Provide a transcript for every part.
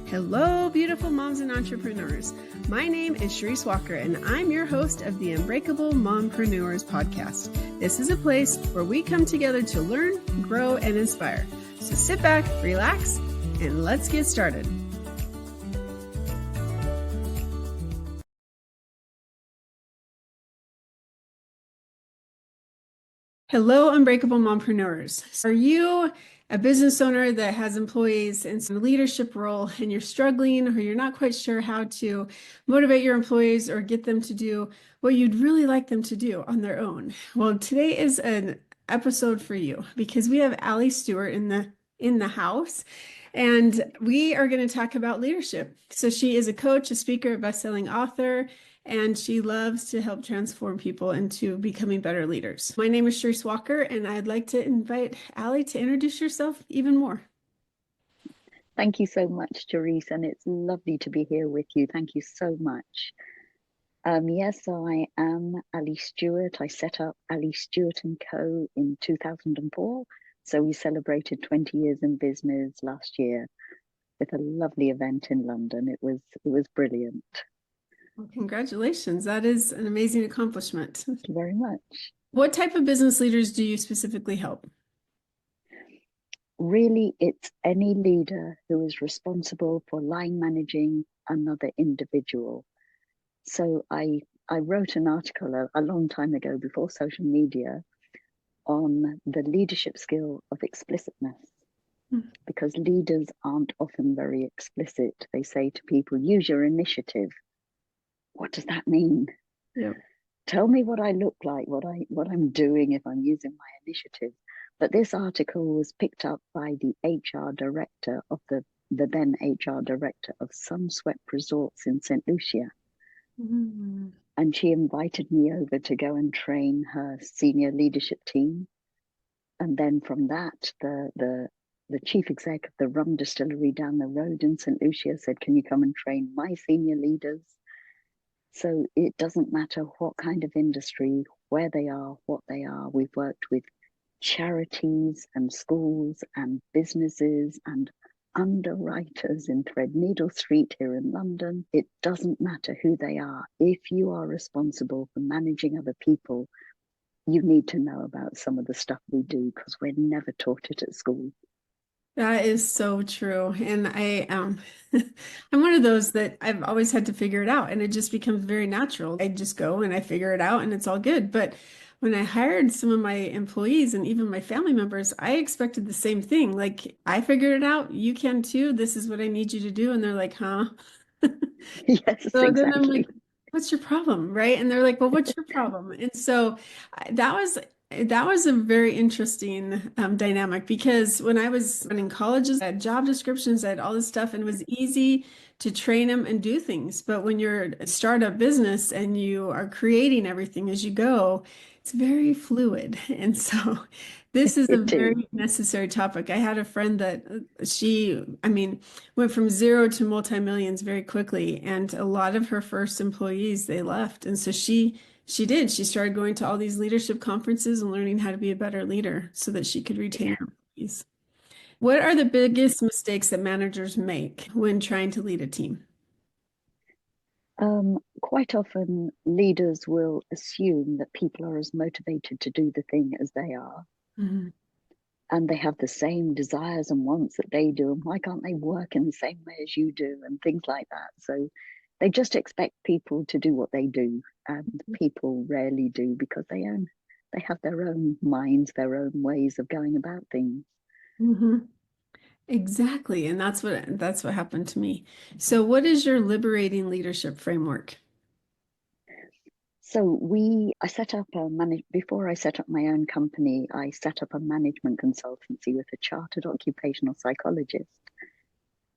Hello, beautiful moms and entrepreneurs. My name is Charisse Walker, and I'm your host of the Unbreakable Mompreneurs podcast. This is a place where we come together to learn, grow, and inspire. So sit back, relax, and let's get started. Hello, Unbreakable Mompreneurs. Are you a business owner that has employees in some leadership role and you're struggling or you're not quite sure how to motivate your employees or get them to do what you'd really like them to do on their own? Well, today is an episode for you because we have Allie Stewart in the house. And we are going to talk about leadership. So she is a coach, a speaker, a best-selling author, and she loves to help transform people into becoming better leaders. My name is Charisse Walker, and I'd like to invite Allie to introduce yourself even more. Thank you so much, Charisse, and it's lovely to be here with you. Thank you so much. Yes, I am Allie Stewart. I set up Allie Stewart & Co. in 2004. So we celebrated 20 years in business last year with a lovely event in London. It was brilliant. Well, congratulations. That is an amazing accomplishment. Thank you very much. What type of business leaders do you specifically help? Really, it's any leader who is responsible for line managing another individual. So I wrote an article a long time ago before social media on the leadership skill of explicitness, because leaders aren't often very explicit. They say to people, use your initiative. What does that mean? Yep. Tell me what I look like, what I'm doing if I'm using my initiative. But this article was picked up by the HR director of the then HR director of Sunswept Resorts in St. Lucia. And she invited me over to go and train her senior leadership team. And then from that, the chief exec of the rum distillery down the road in St. Lucia said, can you come and train my senior leaders? So it doesn't matter what kind of industry, where they are, what they are. We've worked with charities and schools and businesses and underwriters in Threadneedle Street here in London. It doesn't matter who they are. If you are responsible for managing other people, you need to know about some of the stuff we do because we're never taught it at school. That is so true. And I'm one of those that I've always had to figure it out, and it just becomes very natural. I just go and I figure it out and it's all good. But when I hired some of my employees and even my family members, I expected the same thing. Like, I figured it out, you can too. This is what I need you to do. And they're like, huh? Yes, So exactly. then I'm like, what's your problem? Right. And they're like, well, what's your problem? And so that was a very interesting dynamic, because when I was running colleges, I had job descriptions, I had all this stuff, and it was easy to train them and do things. But when you're a startup business and you are creating everything as you go, it's very fluid. And so this is a very necessary topic. I had a friend that went from zero to multi-millions very quickly. And a lot of her first employees, they left. And so she started going to all these leadership conferences and learning how to be a better leader so that she could retain her employees. What are the biggest mistakes that managers make when trying to lead a team? Quite often, leaders will assume that people are as motivated to do the thing as they are. And they have the same desires and wants that they do. And why can't they work in the same way as you do? And things like that. So they just expect people to do what they do. And people rarely do, because they have their own minds, their own ways of going about things. Exactly. And that's what happened to me. So what is your liberating leadership framework? So before I set up my own company, I set up a management consultancy with a chartered occupational psychologist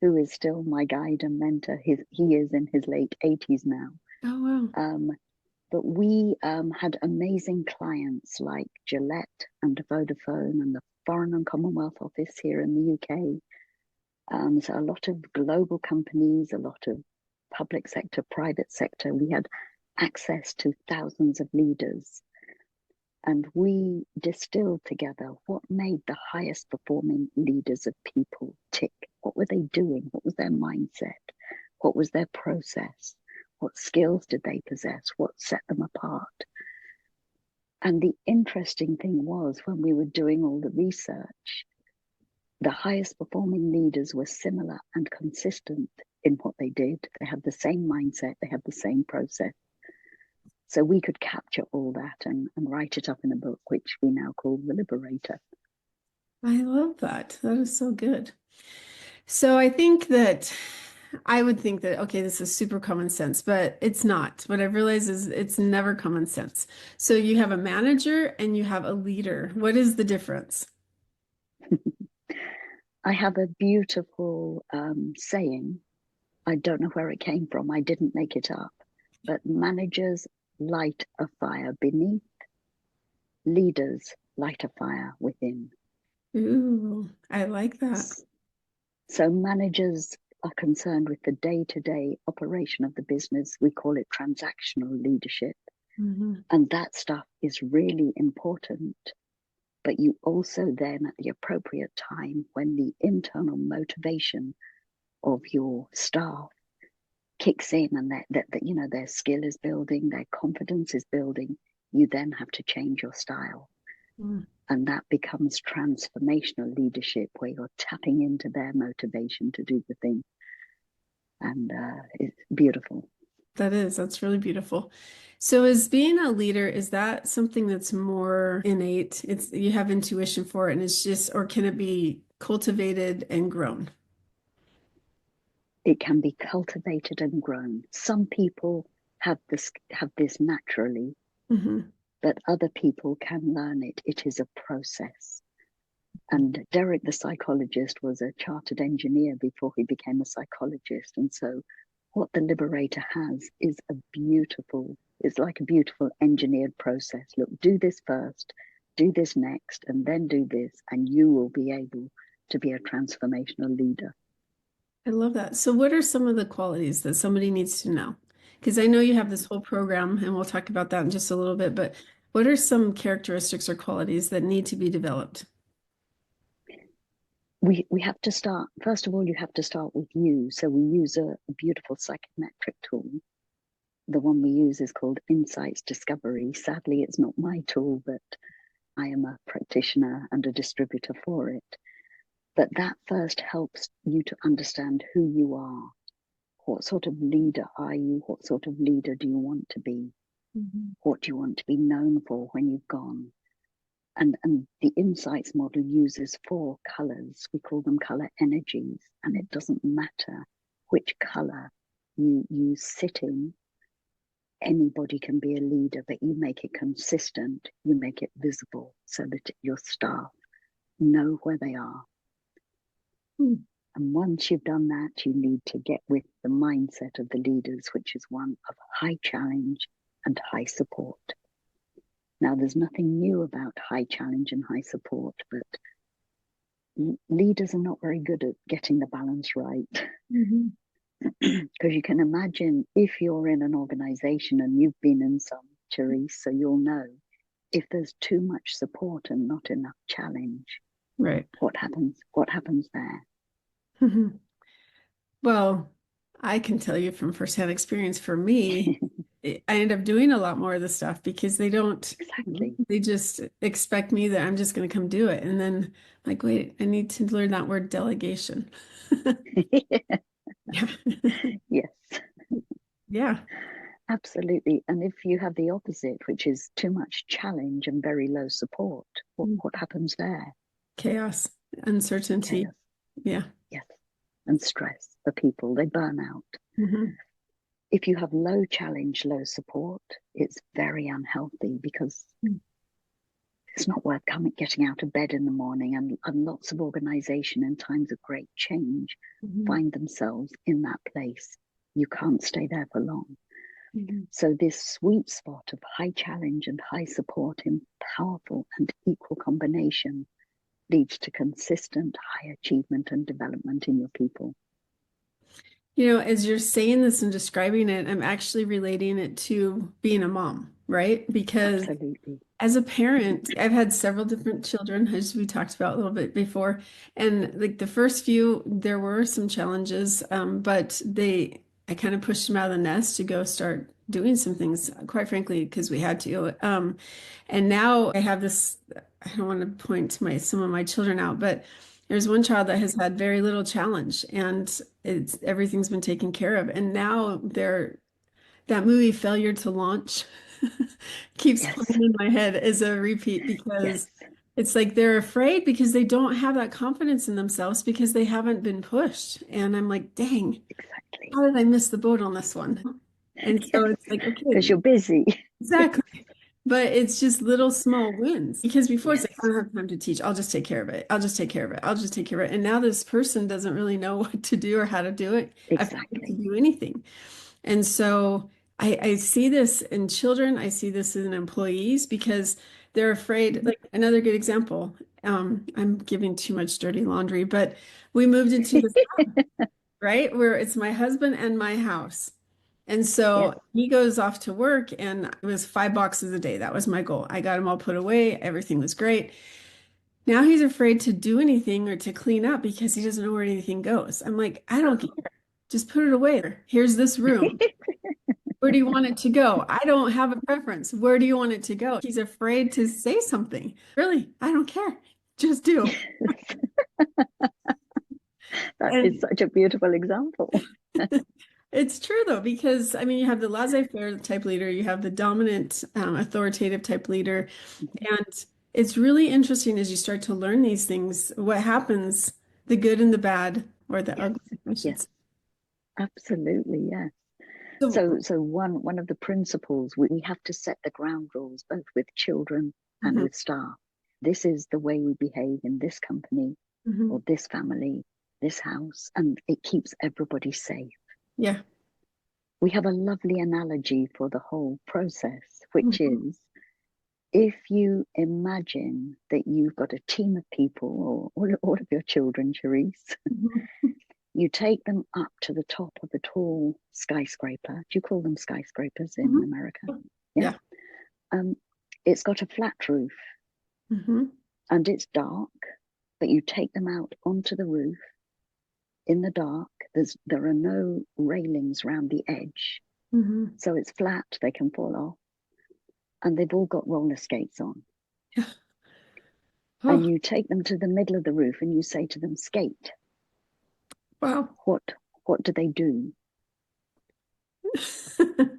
who is still my guide and mentor. He is in his late 80s now. Oh, wow. But we had amazing clients like Gillette and Vodafone and the Foreign and Commonwealth Office here in the UK. So a lot of global companies, a lot of public sector, private sector. We had access to thousands of leaders. And we distilled together what made the highest performing leaders of people tick. What were they doing? What was their mindset? What was their process? What skills did they possess? What set them apart? And the interesting thing was, when we were doing all the research, the highest performing leaders were similar and consistent in what they did. They had the same mindset, they had the same process. So we could capture all that and write it up in a book, which we now call The Liberator. I love that. That is so good. So I think that I would think that, okay, this is super common sense, but it's not. What I've realized is it's never common sense. So you have a manager and you have a leader. What is the difference? I have a beautiful saying. I don't know where it came from. I didn't make it up. But managers light a fire beneath, leaders light a fire within. Ooh, I like that. So managers are concerned with the day-to-day operation of the business. We call it transactional leadership. Mm-hmm. And that stuff is really important. But you also then, at the appropriate time, when the internal motivation of your staff kicks in and that you know, their skill is building, their confidence is building, you then have to change your style. Mm. And that becomes transformational leadership, where you're tapping into their motivation to do the thing. And it's beautiful. That's really beautiful. So is being a leader, is that something that's more innate? It's you have intuition for it and it's just, or can it be cultivated and grown? It can be cultivated and grown. Some people have this naturally, Mm-hmm. but other people can learn it. It is a process. And Derek, the psychologist, was a chartered engineer before he became a psychologist. And so what the Liberator has is it's like a beautiful engineered process. Look, do this first, do this next, and then do this, and you will be able to be a transformational leader. I love that. So what are some of the qualities that somebody needs to know? Because I know you have this whole program and we'll talk about that in just a little bit, but what are some characteristics or qualities that need to be developed? We have to start, first of all, you have to start with you. So we use a beautiful psychometric tool. The one we use is called Insights Discovery. Sadly, it's not my tool, but I am a practitioner and a distributor for it. But that first helps you to understand who you are. What sort of leader are you? What sort of leader do you want to be? Mm-hmm. What do you want to be known for when you've gone? And the insights model uses 4 colors. We call them color energies, and it doesn't matter which color you sit in. Anybody can be a leader, but you make it consistent, you make it visible so that your staff know where they are. Mm. And once you've done that, you need to get with the mindset of the leaders, which is one of high challenge and high support. Now, there's nothing new about high challenge and high support, but leaders are not very good at getting the balance right. Mm-hmm. Because you can imagine, if you're in an organization, and you've been in some, Charisse, so you'll know, if there's too much support and not enough challenge, Right. what happens? What happens there? Mm-hmm. Well, I can tell you from firsthand experience, for me, I end up doing a lot more of the stuff because Exactly. they just expect me that I'm just going to come do it. And then I'm like, wait, I need to learn that word delegation. Yeah. Yes, Yeah. absolutely. And if you have the opposite, which is too much challenge and very low support, what happens there? Chaos, uncertainty. Chaos. Yeah. Yes. And stress for people, they burn out. Mm-hmm. If you have low challenge, low support, it's very unhealthy, because it's not worth getting out of bed in the morning. And lots of organization in times of great change Mm-hmm. find themselves in that place. You can't stay there for long. Mm-hmm. So this sweet spot of high challenge and high support in powerful and equal combination leads to consistent high achievement and development in your people. You know, as you're saying this and describing it, I'm actually relating it to being a mom, right? Because Absolutely. as a parent, I've had several different children, as we talked about a little bit before. And like the first few, there were some challenges, but I kind of pushed them out of the nest to go start doing some things, quite frankly, because we had to. And now I have this, I don't want to point to some of my children out, but there's one child that has had very little challenge and everything's been taken care of. And now that movie Failure to Launch keeps Yes. playing in my head as a repeat because Yes. it's like they're afraid because they don't have that confidence in themselves because they haven't been pushed. And I'm like, dang, Exactly. how did I miss the boat on this one? And so it's like, Because okay, you're busy. exactly. But it's just little small wins because before it's Yes. like, I don't have time to teach. I'll just take care of it. I'll just take care of it. I'll just take care of it. And now this person doesn't really know what to do or how to do it. I forget to Exactly. do anything. And so I see this in children, I see this in employees because they're afraid. Like another good example, I'm giving too much dirty laundry, but we moved into this, right, where it's my husband and my house. And Yes. so he goes off to work, and it was 5 boxes a day. That was my goal. I got them all put away. Everything was great. Now he's afraid to do anything or to clean up because he doesn't know where anything goes. I'm like, I don't care. Just put it away. Here's this room. Where do you want it to go? I don't have a preference. Where do you want it to go? He's afraid to say something. Really, I don't care. Just do. That is And such a beautiful example. it's true though, because I mean, you have the laissez-faire type leader, you have the dominant, authoritative type leader, and it's really interesting as you start to learn these things, what happens, the good and the bad, or the Yes. ugly, I should Yes. say. Absolutely. Yes. So, So one of the principles, we have to set the ground rules both with children and mhm, with staff. This is the way we behave in this company mhm, or this family, this house, and it keeps everybody safe. yeah, We have a lovely analogy for the whole process, which mhm, is if you imagine that you've got a team of people, or all of your children, Charisse, mhm, you take them up to the top of a tall skyscraper. Do you call them skyscrapers in mhm, America? Yeah. yeah, Um, it's got a flat roof mhm, and it's dark, but you take them out onto the roof in the dark. There are no railings round the edge, mhm, so it's flat. They can fall off, and they've all got roller skates on. yeah. And Oh, you take them to the middle of the roof and you say to them, skate. wow. What do they do?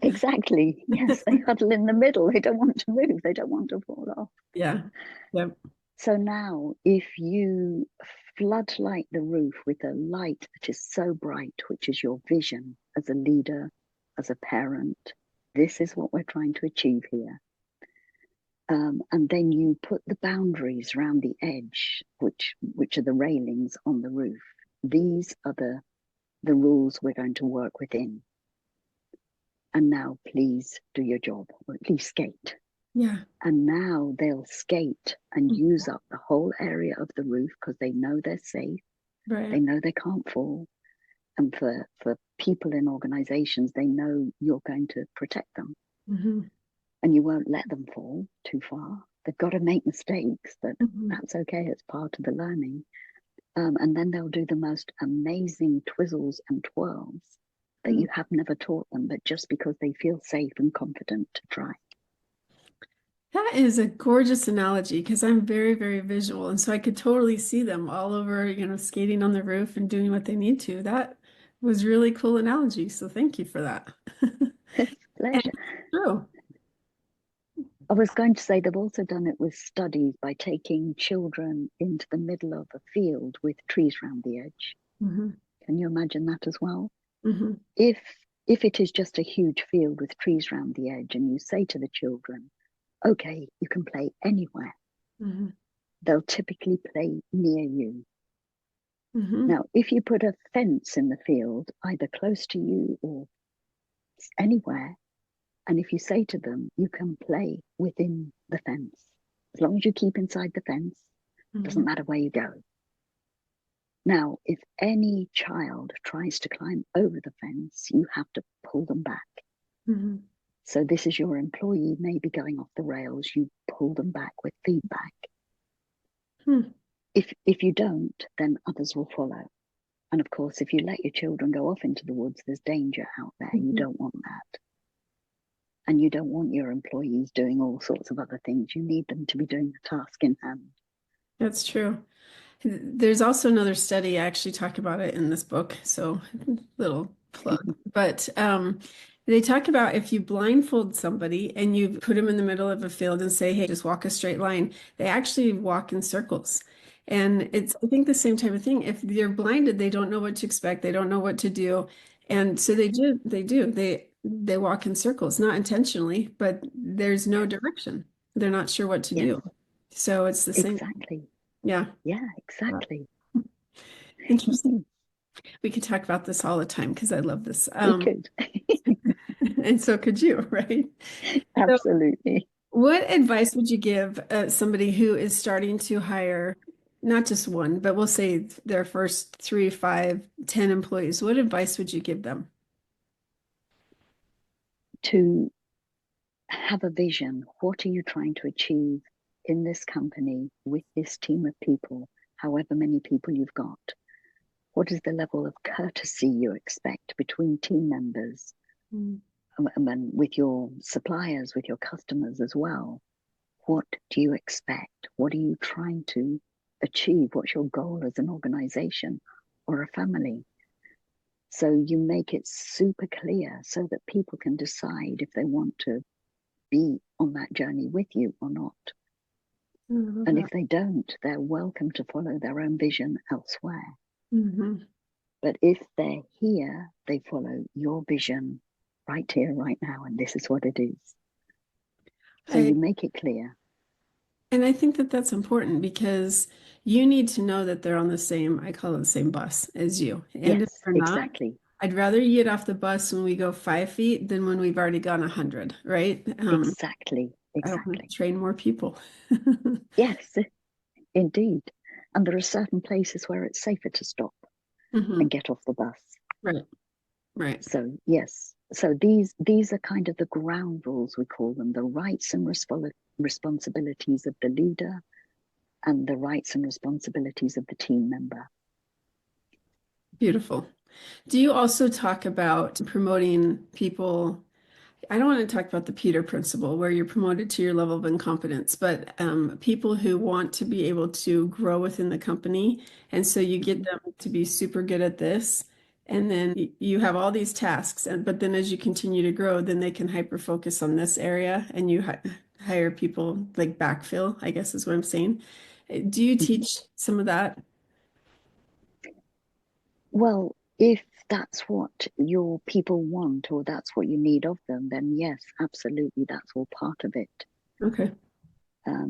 Exactly. Yes, they huddle in the middle. They don't want to move. They don't want to fall off. Yeah. Yep. So now, if you floodlight the roof with a light that is so bright, which is your vision as a leader, as a parent, this is what we're trying to achieve here. And then you put the boundaries around the edge, which are the railings on the roof. These are the rules we're going to work within. And now please do your job, or at least skate. Yeah. And now they'll skate and use up the whole area of the roof because they know they're safe. They Right. know they can't fall. And for people in organizations, they know you're going to protect them Mhm. and you won't let them fall too far. They've got to make mistakes, but Mhm. that's okay. It's part of the learning. And then they'll do the most amazing twizzles and twirls that Mhm. you have never taught them, but just because they feel safe and confident to try. That is a gorgeous analogy because I'm very, very visual. And so I could totally see them all over, skating on the roof and doing what they need to. That was really cool analogy. So thank you for that. It's a And pleasure. it's true. I was going to say they've also done it with studies by taking children into the middle of a field with trees round the edge. Hmm. Can you imagine that as well? Hmm. If if it is just a huge field with trees round the edge and you say to the children, okay, you can play anywhere, Hmm. they'll typically play near you. Hmm. Now, if you put a fence in the field, either close to you or anywhere, and if you say to them, you can play within the fence, as long as you keep inside the fence, doesn't Hmm. matter where you go. Now, if any child tries to climb over the fence, you have to pull them back. Hmm. So this is your employee maybe going off the rails. You pull them back with feedback. Hmm. If you don't, then others will follow. And of course, if you let your children go off into the woods, there's danger out there. You don't want that. And you don't want your employees doing all sorts of other things. You need them to be doing the task in hand. That's true. There's also another study, I actually talk about it in this book, so little plug. But they talk about if you blindfold somebody and you put them in the middle of a field and say, hey, just walk a straight line, they actually walk in circles. And it's, I think, the same type of thing. If they're blinded, they don't know what to expect, they don't know what to do. And so they walk in circles, not intentionally, but there's no direction. They're not sure what to Yes, do. So it's the same. exactly. Yeah. Yeah, exactly. Interesting. We could talk about this all the time because I love this. We could. And so could you, right? So Absolutely. what advice would you give somebody who is starting to hire not just one, but we'll say their first 3, 5, 10 employees? What advice would you give them? To have a vision. What are you trying to achieve in this company with this team of people, however many people you've got? What is the level of courtesy you expect between team members and with your suppliers, with your customers as well? What do you expect? What are you trying to achieve? What's your goal as an organization or a family? So you make it super clear so that people can decide if they want to be on that journey with you or not. And if they don't, they're welcome to follow their own vision elsewhere. But if they're here, they follow your vision right here, right now, and this is what it is. So you make it clear. And I think that that's important because you need to know that they're on the same, I call it the same bus as you. And if Yes, they're not, exactly. I'd rather you get off the bus when we go 5 feet than when we've already gone 100, right? Exactly. I don't want to Exactly. train more people. Yes, indeed. And there are certain places where it's safer to stop and get off the bus. Right, right. So yes. So these are kind of the ground rules, we call them, the rights and responsibilities of the leader and the rights and responsibilities of the team member. Beautiful. Do you also talk about promoting people? I don't want to talk about the Peter principle where you're promoted to your level of incompetence, but people who want to be able to grow within the company. And so you get them to be super good at this. And then you have all these tasks. But then as you continue to grow, then they can hyper focus on this area and you hire people like backfill, I guess is what I'm saying. Do you teach some of that? Well, if that's what your people want or that's what you need of them, then yes, absolutely, that's all part of it. Okay.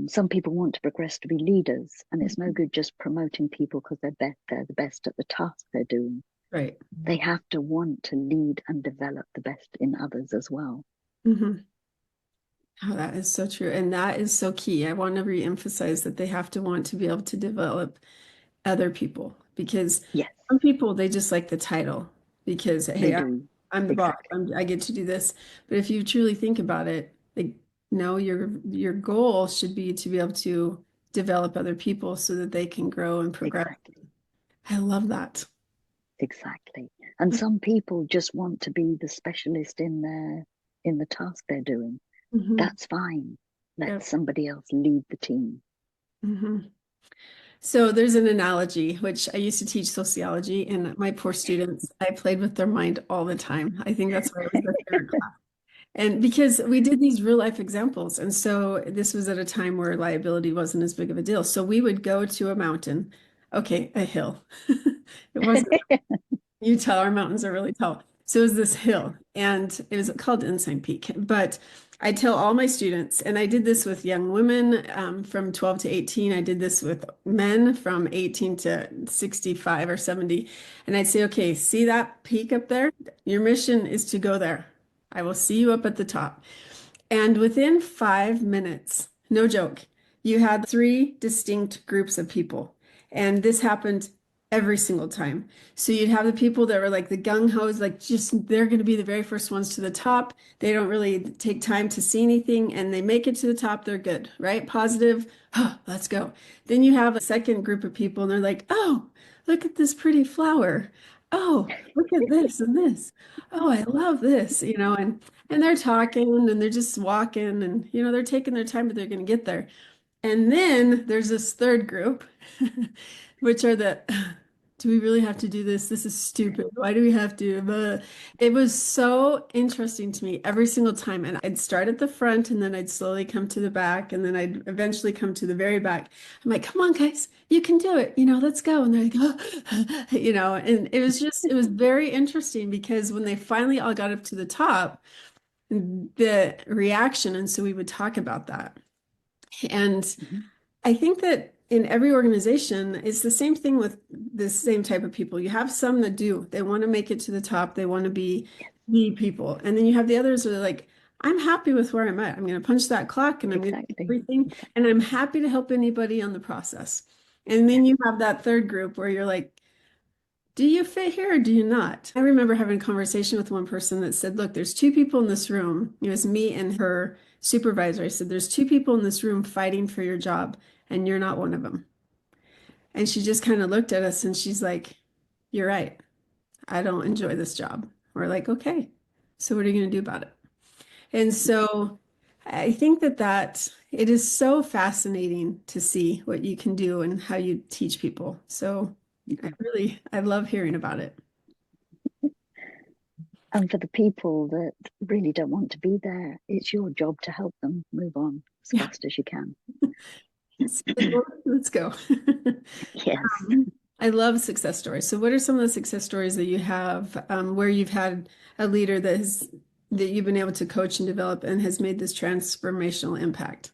Some people want to progress to be leaders, and it's no good just promoting people because they're the best at the task they're doing. Right. They have to want to lead and develop the best in others as well. Oh, that is so true. And that is so key. I want to re-emphasize that they have to want to be able to develop other people because Yes, some people, they just like the title because, they hey, do. I'm the boss. Exactly. I get to do this. But if you truly think about it, like, no, your goal should be to be able to develop other people so that they can grow and progress. Exactly. I love that. Exactly. And some people just want to be the specialist in the task they're doing. That's fine. Let Yep. somebody else lead the team. So there's an analogy, which I used to teach sociology, and my poor students, I played with their mind all the time. I think that's why it was their favorite class. And because we did these real life examples. And so this was at a time where liability wasn't as big of a deal. So we would go to a mountain, okay, a hill. It wasn't Utah, our mountains are really tall. So it was this hill, and it was called Ensign Peak. But I tell all my students, and I did this with young women from 12 to 18. I did this with men from 18 to 65 or 70. And I'd say, okay, see that peak up there? Your mission is to go there. I will see you up at the top. And within 5 minutes, no joke, you had 3 distinct groups of people. And this happened every single time. So you'd have the people that were like the gung-hos, like just they're going to be the very first ones to the top. They don't really take time to see anything and they make it to the top. They're good, right? Positive. Oh, let's go. Then you have a second group of people and they're like, oh, look at this pretty flower. Oh, look at this and this. Oh, I love this, and they're talking and they're just walking and they're taking their time, but they're going to get there. And then there's this third group, which are the, do we really have to do this? This is stupid. Why do we have to? It was so interesting to me every single time. And I'd start at the front and then I'd slowly come to the back and then I'd eventually come to the very back. I'm like, come on, guys, you can do it. Let's go. And they're like, oh, and it was very interesting because when they finally all got up to the top, the reaction. And so we would talk about that. And Mhm. I think that in every organization, it's the same thing with the same type of people. You have some that do, they want to make it to the top, they want to be the people. And then you have the others that are like, I'm happy with where I'm at. I'm going to punch that clock and I'm going to do Exactly. everything. And I'm happy to help anybody on the process. And Yeah. then you have that third group where you're like, do you fit here or do you not? I remember having a conversation with one person that said, look, there's two people in this room. It was me and her supervisor. I said, there's two people in this room fighting for your job, and you're not one of them. And she just kind of looked at us and she's like, you're right. I don't enjoy this job. We're like, okay, so what are you going to do about it? And so I think that it is so fascinating to see what you can do and how you teach people. So I love hearing about it. And for the people that really don't want to be there, it's your job to help them move on as Yeah. fast as you can. Let's go. Yes. I love success stories. So what are some of the success stories that you have where you've had a leader that you've been able to coach and develop and has made this transformational impact?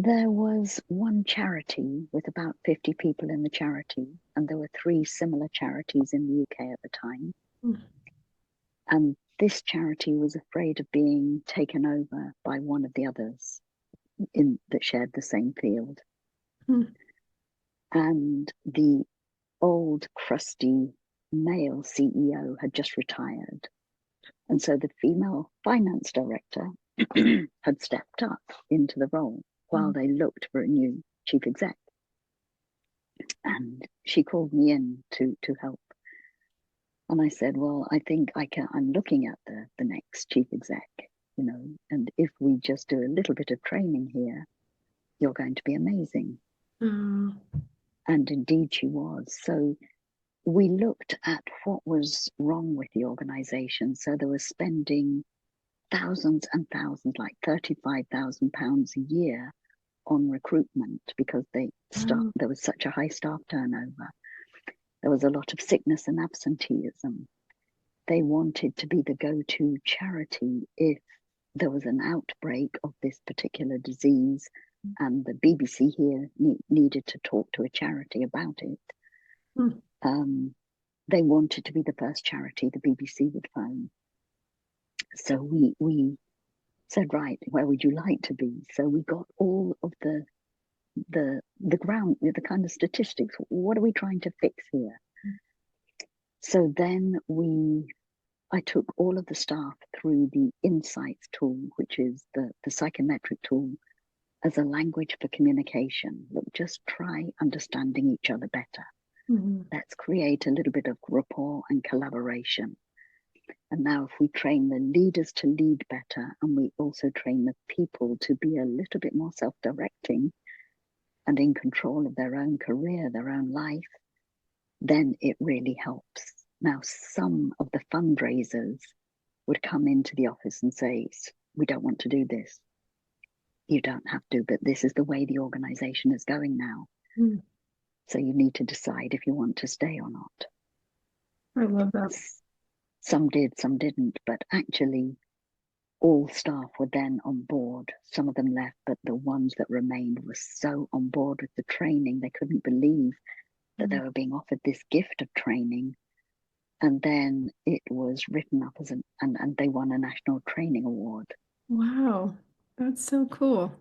There was one charity with about 50 people in the charity, and there were three similar charities in the UK at the time. Mm. And this charity was afraid of being taken over by one of the others that shared the same field. Mm. And the old crusty male CEO had just retired. And so the female finance director had stepped up into the role while they looked for a new chief exec. And she called me in to help. And I said, well, I think I'm looking at the next chief exec, and if we just do a little bit of training here, you're going to be amazing. Oh. And indeed she was. So we looked at what was wrong with the organization. So they were spending thousands and thousands, like £35,000 a year on recruitment because Wow. there was such a high staff turnover. There was a lot of sickness and absenteeism. They wanted to be the go-to charity if there was an outbreak of this particular disease and the BBC here needed to talk to a charity about it. Mm. They wanted to be the first charity the BBC would phone. So we said, right, where would you like to be? So we got all of the ground, the kind of statistics. What are we trying to fix here? So then I took all of the staff through the Insights tool, which is the psychometric tool, as a language for communication. Look, just try understanding each other better. Mm-hmm. Let's create a little bit of rapport and collaboration. And now if we train the leaders to lead better, and we also train the people to be a little bit more self-directing and in control of their own career, their own life, then it really helps. Now, some of the fundraisers would come into the office and say, we don't want to do this. You don't have to, but this is the way the organization is going now. Mm. So you need to decide if you want to stay or not. I love that. Some did, some didn't, but actually all staff were then on board. Some of them left, but the ones that remained were so on board with the training, they couldn't believe that they were being offered this gift of training. And then it was written up as and they won a national training award. Wow, that's so cool.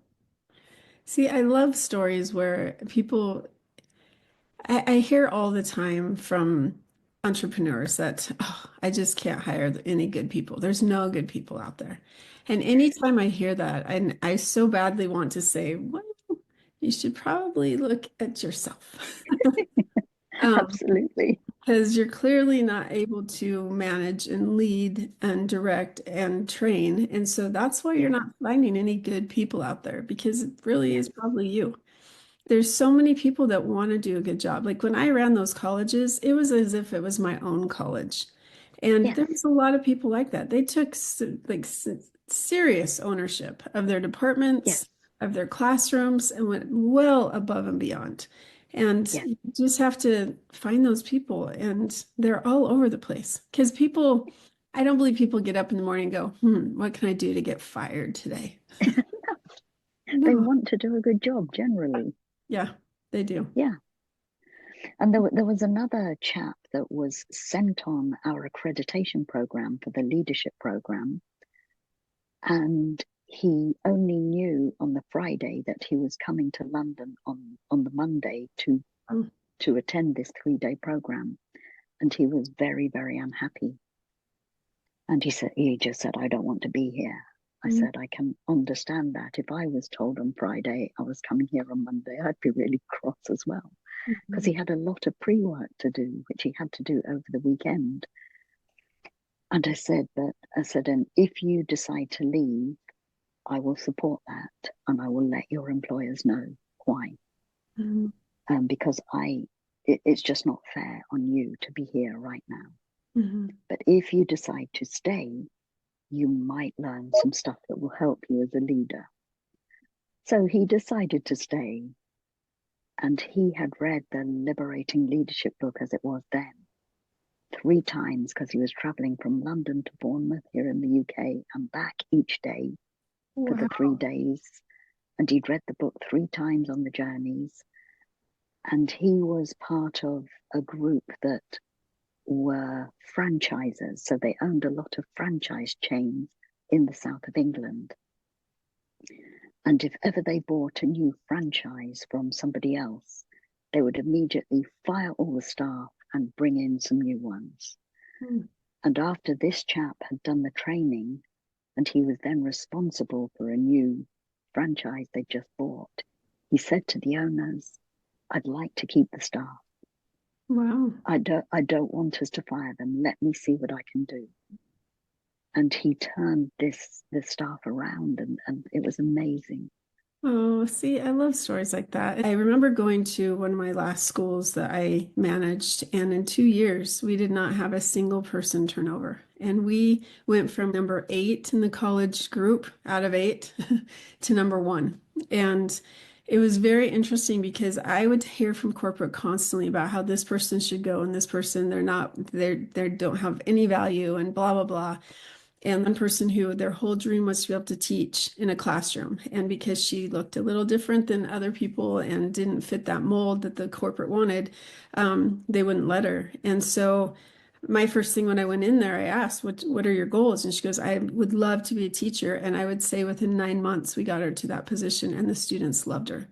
See, I love stories where people I hear all the time from entrepreneurs that, oh, I just can't hire any good people. There's no good people out there. And anytime I hear that, I so badly want to say, well, you should probably look at yourself. Um, Absolutely. because you're clearly not able to manage and lead and direct and train. And so that's why you're Yeah, not finding any good people out there because it really yeah, is probably you. There's so many people that want to do a good job. Like when I ran those colleges, it was as if it was my own college. And yes, there was a lot of people like that. They took serious ownership of their yes, departments, of their classrooms, and went well above and beyond. And yes. you just have to find those people, and they're all over the place. Because people, I don't believe people get up in the morning and go, what can I do to get fired today? They No. want to do a good job generally. Yeah, they do. Yeah. And there was another chap that was sent on our accreditation program for the leadership program. And he only knew on the Friday that he was coming to London on the Monday Mm, to attend this 3-day program. And he was very, very unhappy. And he just said, I don't want to be here. I mm, said, I can understand that. If I was told on Friday I was coming here on Monday, I'd be really cross as well. Because mhm. he had a lot of pre-work to do, which he had to do over the weekend. And I said, and if you decide to leave, I will support that and I will let your employers know why. Mhm. Because it's just not fair on you to be here right now. Mhm. But if you decide to stay, you might learn some stuff that will help you as a leader. So he decided to stay, and he had read the Liberating Leadership book as it was then 3 times because he was traveling from London to Bournemouth here in the UK and back each day for the Wow. 3 days. And he'd read the book 3 times on the journeys. And he was part of a group that were franchisers. So they owned a lot of franchise chains in the south of England. And if ever they bought a new franchise from somebody else, they would immediately fire all the staff and bring in some new ones. Mm. And after this chap had done the training, and he was then responsible for a new franchise they just bought, he said to the owners, I'd like to keep the staff. Wow. I don't want us to fire them. Let me see what I can do. And he turned the staff around and it was amazing. Oh, see, I love stories like that. I remember going to one of my last schools that I managed, and in 2 years, we did not have a single person turnover. And we went from number 8 in the college group out of 8 to number 1. And it was very interesting because I would hear from corporate constantly about how this person should go and this person, they don't have any value and blah, blah, blah. And one person who their whole dream was to be able to teach in a classroom. And because she looked a little different than other people and didn't fit that mold that the corporate wanted, they wouldn't let her. And so my first thing when I went in there, I asked, what are your goals? And she goes, I would love to be a teacher. And I would say within 9 months, we got her to that position and the students loved her.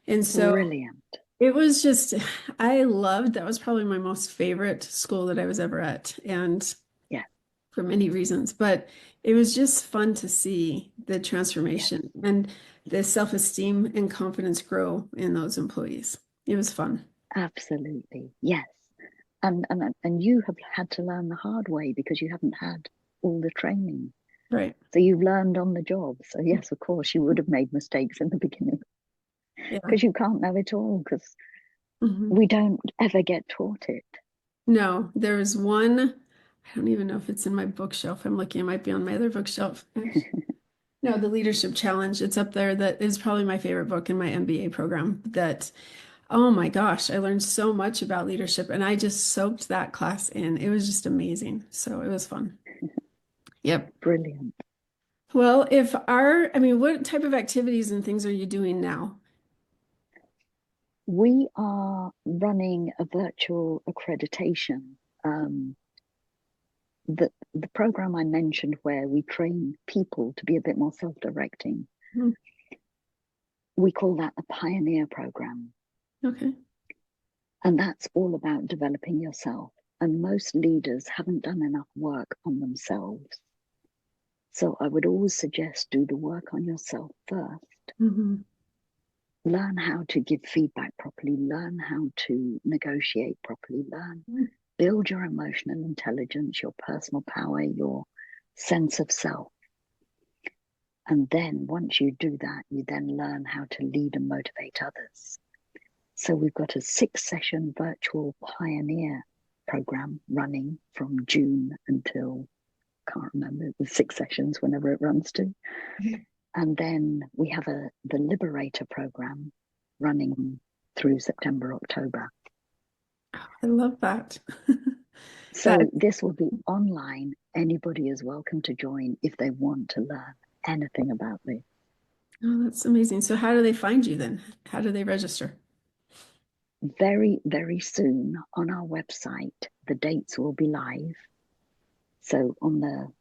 And so Brilliant. it was just, I loved, that was probably my most favorite school that I was ever at. And Yeah, for many reasons, but it was just fun to see the yes, transformation and the self-esteem and confidence grow in those employees. It was fun. absolutely. Yes. And you have had to learn the hard way because you haven't had all the training. Right. So you've learned on the job. So yes, of course, you would have made mistakes in the beginning Yeah. because you can't know it all because Mhm. we don't ever get taught it. No, there was one, I don't even know if it's in my bookshelf. I'm looking, it might be on my other bookshelf. No, the Leadership Challenge. It's up there. That is probably my favorite book in my MBA program. That, oh my gosh, I learned so much about leadership and I just soaked that class in. It was just amazing. So it was fun. Yep. Brilliant. Well, I mean, what type of activities and things are you doing now? We are running a virtual accreditation. Um, the program I mentioned where we train people to be a bit more self-directing, Hmm. we call that the Pioneer Program. Okay. And that's all about developing yourself. And most leaders haven't done enough work on themselves. So I would always suggest do the work on yourself first. Mm-hmm. Learn how to give feedback properly, learn how to negotiate properly, build your emotional intelligence, your personal power, your sense of self. And then once you do that, you then learn how to lead and motivate others. So we've got a 6-session virtual pioneer program running from June until, can't remember, the 6 sessions, whenever it runs to. Mm-hmm. And then we have the Liberator program running through September, October. I love that. So this will be online. Anybody is welcome to join if they want to learn anything about this. Oh, that's amazing. So how do they find you then? How do they register? Very, very soon on our website, the dates will be live. So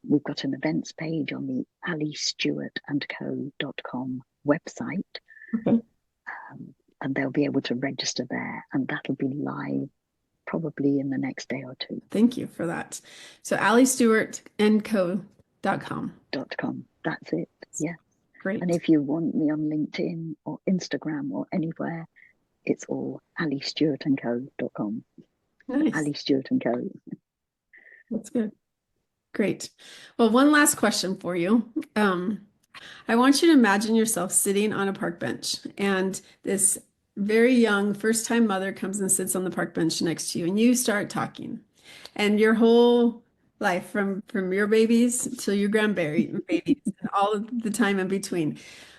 we've got an events page on the alliestewartandco.com website. Okay. And they'll be able to register there, and that'll be live probably in the next day or two. Thank you for that. So alliestewartandco.com. That's it. Yeah. Great. And if you want me on LinkedIn or Instagram or anywhere, it's all alliestewartandco.com. Nice. Allie Stewart and Co. That's good. Great. Well, one last question for you. I want you to imagine yourself sitting on a park bench, and this very young first-time mother comes and sits on the park bench next to you, and you start talking. And your whole life, from your babies till your grandbabies and all of the time in between,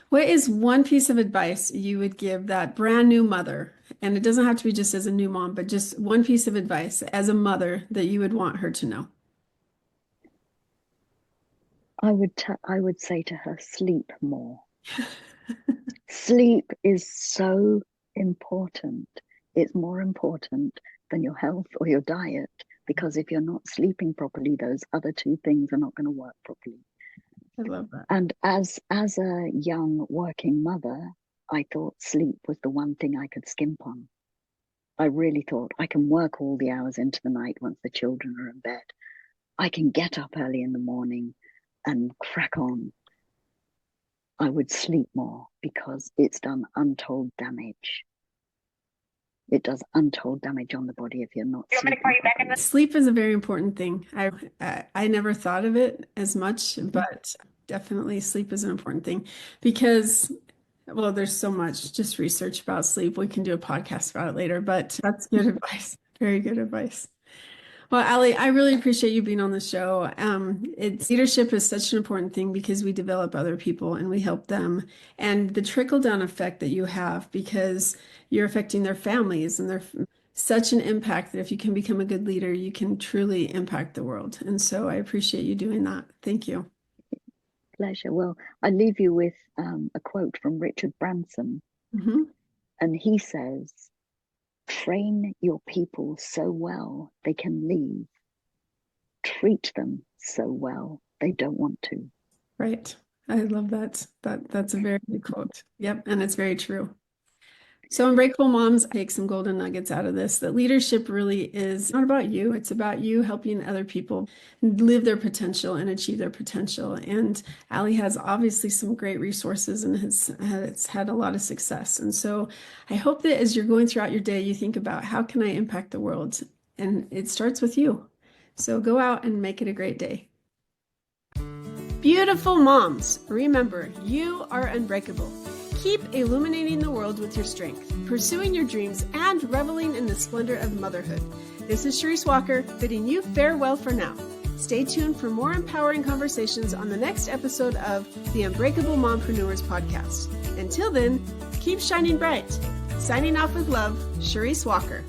what is one piece of advice you would give that brand new mother? And it doesn't have to be just as a new mom, but just one piece of advice as a mother that you would want her to know. I would say to her, sleep more. Sleep is so important. It's more important than your health or your diet, because if you're not sleeping properly, those other 2 things are not going to work properly. I love that. And as a young working mother, I thought sleep was the one thing I could skimp on. I really thought I can work all the hours into the night once the children are in bed. I can get up early in the morning and crack on. I would sleep more because it's done untold damage. It does untold damage on the body if you're not sleeping properly. Sleep is a very important thing. I never thought of it as much, but definitely sleep is an important thing because, well, there's so much just research about sleep. We can do a podcast about it later, but that's good advice. Very good advice. Well, Allie, I really appreciate you being on the show. Leadership is such an important thing because we develop other people and we help them. And the trickle-down effect that you have, because you're affecting their families, and they're such an impact that if you can become a good leader, you can truly impact the world. And so I appreciate you doing that. Thank you. Pleasure. Well, I leave you with a quote from Richard Branson. Mm-hmm. And he says, train your people so well they can leave. Treat them so well they don't want to. Right. I love that. That's a very good quote. Yep. And it's very true. So Unbreakable Moms, take some golden nuggets out of this, that leadership really is not about you. It's about you helping other people live their potential and achieve their potential. And Allie has obviously some great resources and has had a lot of success. And so I hope that as you're going throughout your day, you think about, how can I impact the world? And it starts with you. So go out and make it a great day. Beautiful moms, remember, you are unbreakable. Keep illuminating the world with your strength, pursuing your dreams, and reveling in the splendor of motherhood. This is Charisse Walker, bidding you farewell for now. Stay tuned for more empowering conversations on the next episode of the Unbreakable Mompreneurs podcast. Until then, keep shining bright. Signing off with love, Charisse Walker.